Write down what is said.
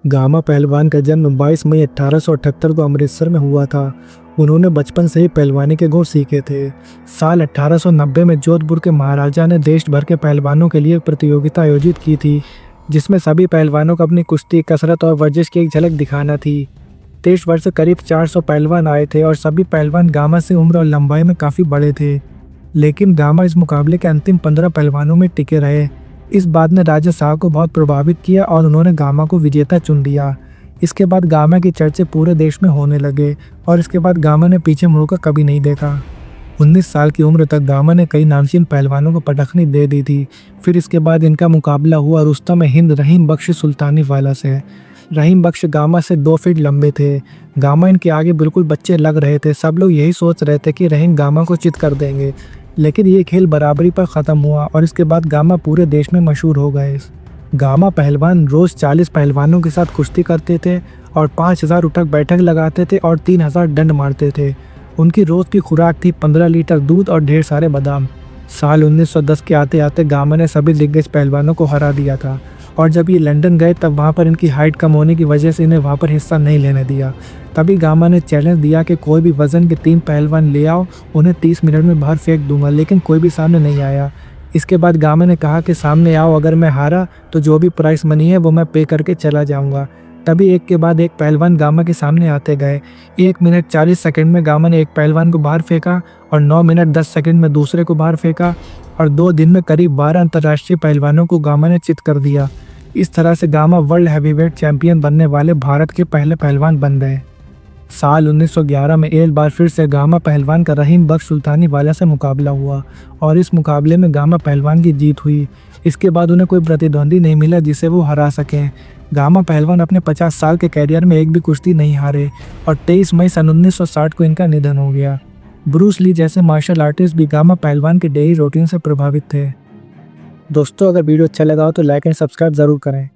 Gamma पहलवान का जन्म 22 मई 1878 को अमृतसर में हुआ था। उन्होंने बचपन से ही पहलवानी के गुण सीखे थे। साल 1890 में जोधपुर के महाराजा ने देश भर के पहलवानों के लिए एक प्रतियोगिता आयोजित की थी, जिसमें सभी पहलवानों को अपनी कुश्ती, कसरत और वर्जिश की एक झलक दिखाना थी। देश भर से करीब 400 पहलवान आए थे और सभी पहलवान गामा से उम्र और लंबाई में काफ़ी बड़े थे। लेकिन गामा इस मुकाबले के अंतिम 15 पहलवानों में टिके रहे। इस बात ने राजा साहब को बहुत प्रभावित किया और उन्होंने गामा को विजेता चुन लिया। इसके बाद गामा की चर्चे पूरे देश में होने लगे और इसके बाद गामा ने पीछे मुड़कर कभी नहीं देखा। 19 साल की उम्र तक गामा ने कई नामचीन पहलवानों को पटखनी दे दी थी। फिर इसके बाद इनका मुकाबला हुआ रुस्तम हिंद रहीम बख्श सुल्तानी वाला से। रहीम बख्श गामा से 2 फीट लंबे थे। गामा इनके आगे बिल्कुल बच्चे लग रहे थे। सब लोग यही सोच रहे थे कि रहीम गामा को चित कर देंगे, लेकिन ये खेल बराबरी पर ख़त्म हुआ और इसके बाद गामा पूरे देश में मशहूर हो गए। गामा पहलवान रोज़ 40 पहलवानों के साथ कुश्ती करते थे और 5000 उठक बैठक लगाते थे और 3000 डंड मारते थे। उनकी रोज़ की खुराक थी 15 लीटर दूध और ढेर सारे बादाम। साल 1910 के आते आते गामा ने सभी दिग्गज पहलवानों को हरा दिया था और जब ये लंदन गए तब वहाँ पर इनकी हाइट कम होने की वजह से इन्हें वहाँ पर हिस्सा नहीं लेने दिया। तभी गामा ने चैलेंज दिया कि कोई भी वज़न के 3 पहलवान ले आओ, उन्हें 30 मिनट में बाहर फेंक दूंगा, लेकिन कोई भी सामने नहीं आया। इसके बाद गामा ने कहा कि सामने आओ, अगर मैं हारा तो जो भी प्राइस मनी है वो मैं पे करके चला जाऊंगा। तभी एक के बाद एक पहलवान गामा के सामने आते गए। 1 मिनट 40 सेकंड में गामा ने एक पहलवान को बाहर फेंका और 9 मिनट 10 सेकंड में दूसरे को बाहर फेंका और 2 दिन में करीब 12 अंतर्राष्ट्रीय पहलवानों को गामा ने चित कर दिया। इस तरह से गामा वर्ल्ड हैवीवेट चैंपियन बनने वाले भारत के पहले पहलवान बन गए। साल 1911 में एक बार फिर से गामा पहलवान का रहीम बख्श सुल्तानी वाला से मुकाबला हुआ और इस मुकाबले में गामा पहलवान की जीत हुई। इसके बाद उन्हें कोई प्रतिद्वंदी नहीं मिला जिसे वो हरा सकें। गामा पहलवान अपने 50 साल के कैरियर में एक भी कुश्ती नहीं हारे और 23 मई सन 1960 को इनका निधन हो गया। ब्रूस ली जैसे मार्शल आर्टिस्ट भी गामा पहलवान के डेली रूटीन से प्रभावित थे। दोस्तों, अगर वीडियो अच्छा लगा हो तो लाइक एंड सब्सक्राइब ज़रूर करें।